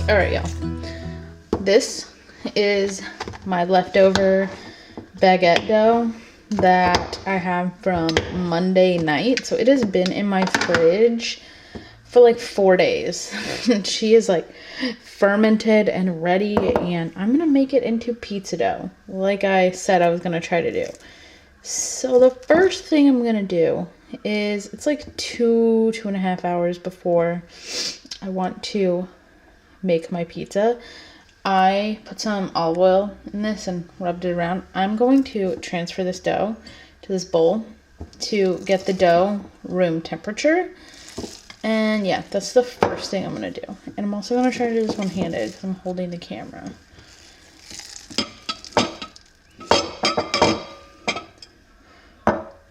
All right, y'all. This is my leftover baguette dough that I have from Monday night. So it has been in my fridge for like 4 days. She is like fermented and ready, and I'm gonna make it into pizza dough like I said I was gonna try to do. So the first thing I'm gonna do is, it's like 2.5 hours before I want to make my pizza. I put some olive oil in this and rubbed it around. I'm going to transfer this dough to this bowl to get the dough room temperature. And yeah, that's the first thing I'm going to do. And I'm also going to try to do this one-handed because I'm holding the camera.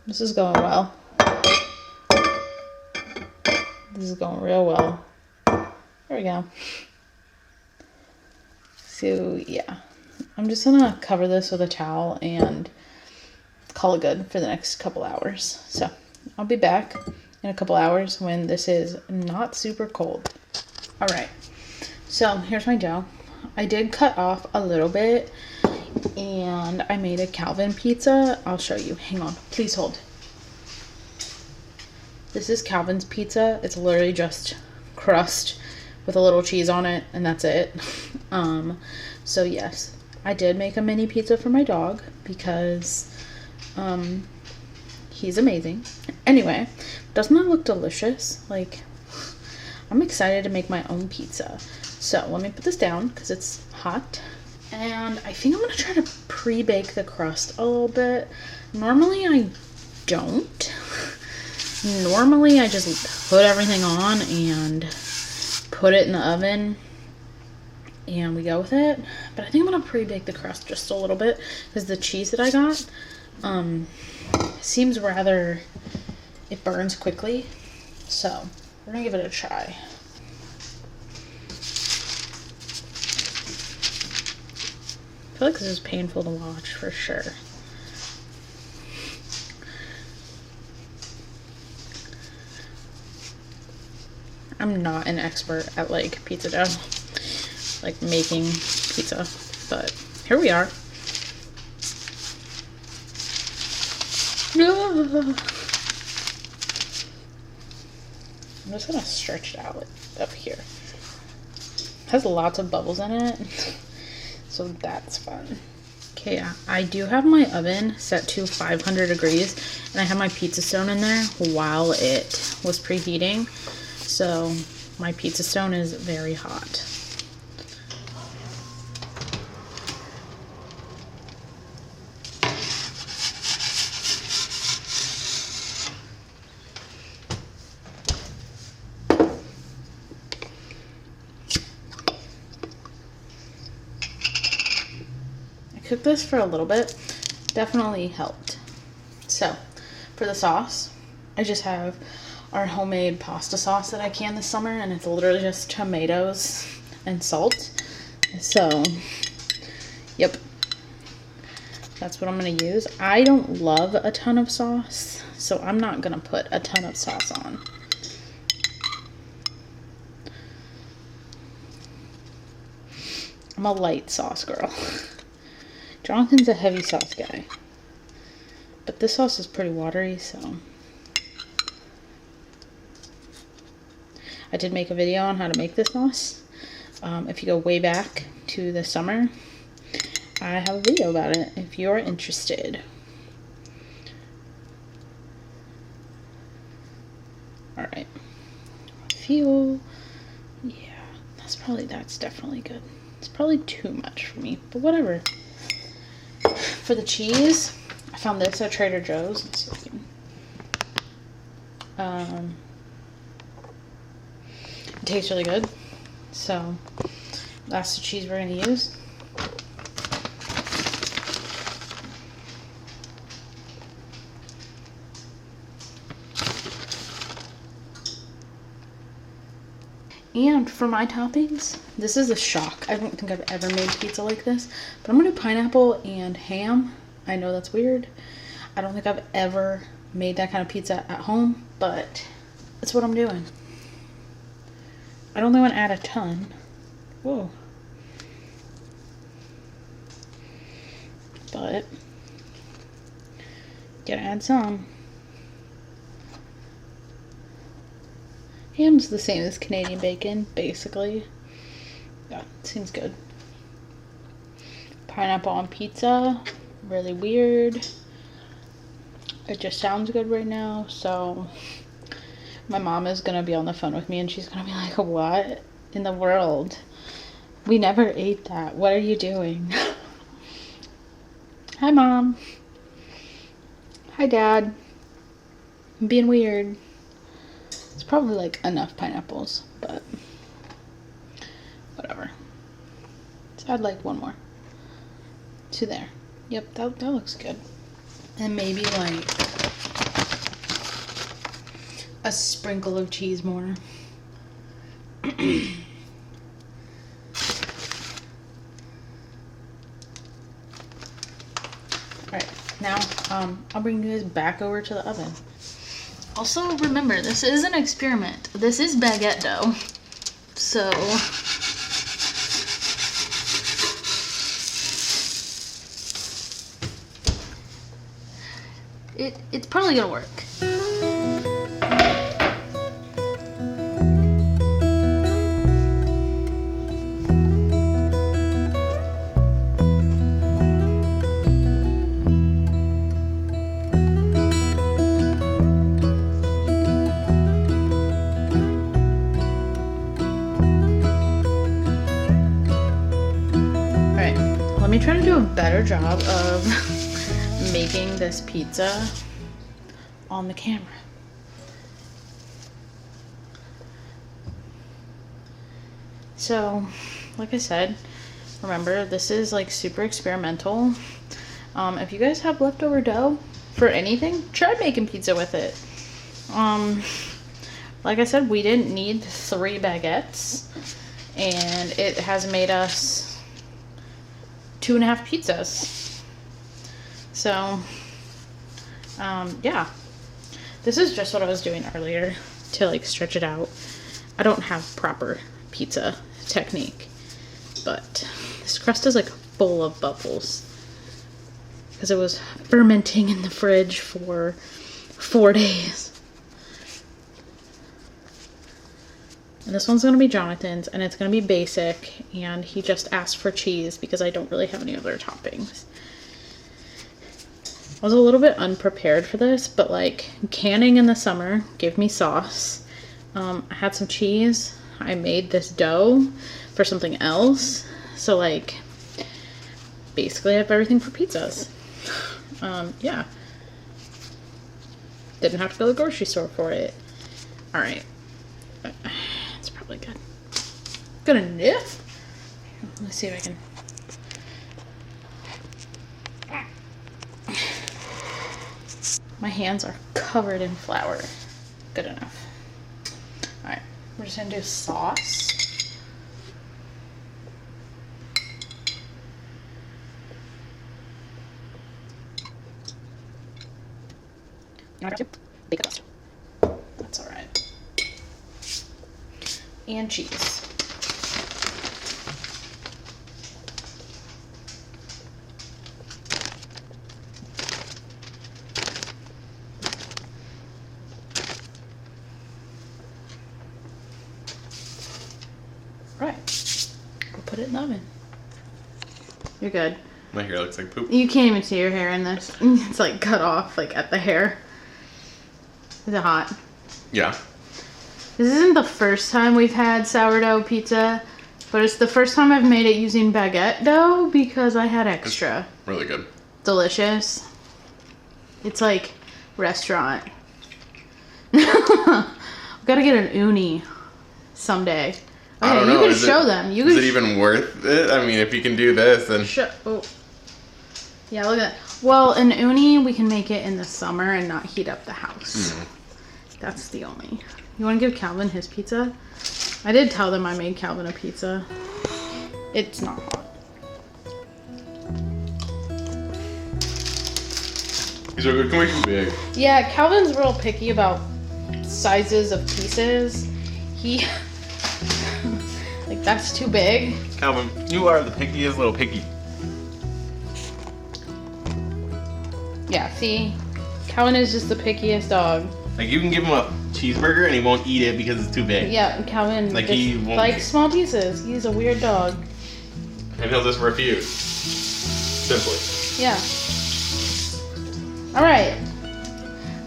This is going well. This is going real well. There we go. So yeah, I'm just going to cover this with a towel and call it good for the next couple hours. So I'll be back in a couple hours when this is not super cold. All right, so here's my dough. I did cut off a little bit and I made a Calvin pizza. I'll show you. Hang on, please hold. This is Calvin's pizza. It's literally just crust with a little cheese on it, and that's it. So yes, I did make a mini pizza for my dog because he's amazing. Anyway, doesn't that look delicious? Like, I'm excited to make my own pizza. So let me put this down because it's hot. And I think I'm gonna try to pre-bake the crust a little bit. Normally I don't. Normally I just put everything on and put it in the oven and we go with it, but I think I'm gonna pre-bake the crust just a little bit because the cheese that I got seems rather, it burns quickly, so we're gonna give it a try. I feel like this is painful to watch for sure. I'm not an expert at like pizza dough, like making pizza, but here we are. I'm just gonna stretch it out up here. It has lots of bubbles in it, so that's fun. Okay, yeah, I do have my oven set to 500 degrees, and I have my pizza stone in there while it was preheating. So my pizza stone is very hot. I cooked this for a little bit. Definitely helped. So for the sauce, I just have our homemade pasta sauce that I canned this summer, and it's literally just tomatoes and salt. So, yep, that's what I'm gonna use. I don't love a ton of sauce, so I'm not gonna put a ton of sauce on. I'm a light sauce girl. Jonathan's a heavy sauce guy, but this sauce is pretty watery, so. I did make a video on how to make this sauce. If you go way back to the summer, I have a video about it if you're interested. Alright. Fuel. Yeah, that's definitely good. It's probably too much for me, but whatever. For the cheese, I found this at Trader Joe's. Let's see if we can. It tastes really good, so that's the cheese we're going to use. And for my toppings, this is a shock. I don't think I've ever made pizza like this, but I'm going to do pineapple and ham. I know that's weird. I don't think I've ever made that kind of pizza at home, but that's what I'm doing. I don't think I'm going to add a ton. Whoa. But gotta add some. Ham's the same as Canadian bacon, basically. Yeah, seems good. Pineapple on pizza, really weird. It just sounds good right now, so my mom is gonna be on the phone with me and she's gonna be like, what in the world? We never ate that. What are you doing? Hi, Mom. Hi, Dad. I'm being weird. It's probably like enough pineapples, but whatever. So I'd like one more. To there. Yep, that looks good. And maybe like a sprinkle of cheese more. Alright, now I'll bring you guys back over to the oven. Also, remember, this is an experiment. This is baguette dough. So it's probably gonna work. Let me try to do a better job of making this pizza on the camera. So, like I said, remember, this is like super experimental. If you guys have leftover dough for anything, try making pizza with it. Like I said, we didn't need 3 baguettes, and it has made us 2.5 pizzas. So, yeah. This is just what I was doing earlier to like stretch it out. I don't have proper pizza technique, but this crust is like full of bubbles because it was fermenting in the fridge for 4 days. And this one's gonna be Jonathan's, and it's gonna be basic, and he just asked for cheese because I don't really have any other toppings. I was a little bit unprepared for this, but like canning in the summer gave me sauce. I had some cheese. I made this dough for something else. So like basically I have everything for pizzas. Yeah. Didn't have to go to the grocery store for it. All right. It's probably good. Good enough. Let's see if I can. My hands are covered in flour. Good enough. All right, we're just gonna do sauce. Bake it up. That's all right. And cheese. Right. We'll put it in the oven. You're good. My hair looks like poop. You can't even see your hair in this. It's like cut off, like at the hair. Is it hot? Yeah. This isn't the first time we've had sourdough pizza, but it's the first time I've made it using baguette dough because I had extra. It's really good. Delicious. It's like restaurant. We gotta get an uni someday. Okay, I don't know. You can show them. You is can it even worth it? I mean, if you can do this, then... Oh. Yeah, look at that. Well, an uni, we can make it in the summer and not heat up the house. That's the only... You want to give Calvin his pizza? I did tell them I made Calvin a pizza. It's not hot. These are good. Can make them big. Yeah, Calvin's real picky about sizes of pieces. Like, that's too big. Calvin, you are the pickiest little piggy. Yeah, see? Calvin is just the pickiest dog. Like, you can give him a cheeseburger and he won't eat it because it's too big. Yeah, Calvin Like, just he won't likes small pieces. He's a weird dog. And he'll just refuse. Simply. Yeah. Alright.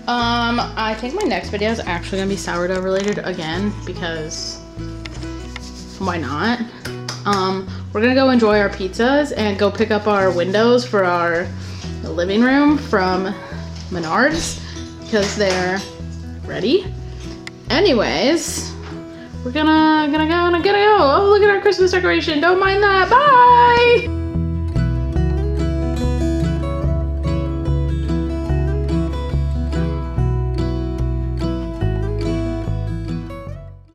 I think my next video is actually gonna be sourdough related again because why not? We're gonna go enjoy our pizzas and go pick up our windows for our living room from Menards because they're ready. Anyways, we're gonna go. Oh, look at our Christmas decoration. Don't mind that. Bye.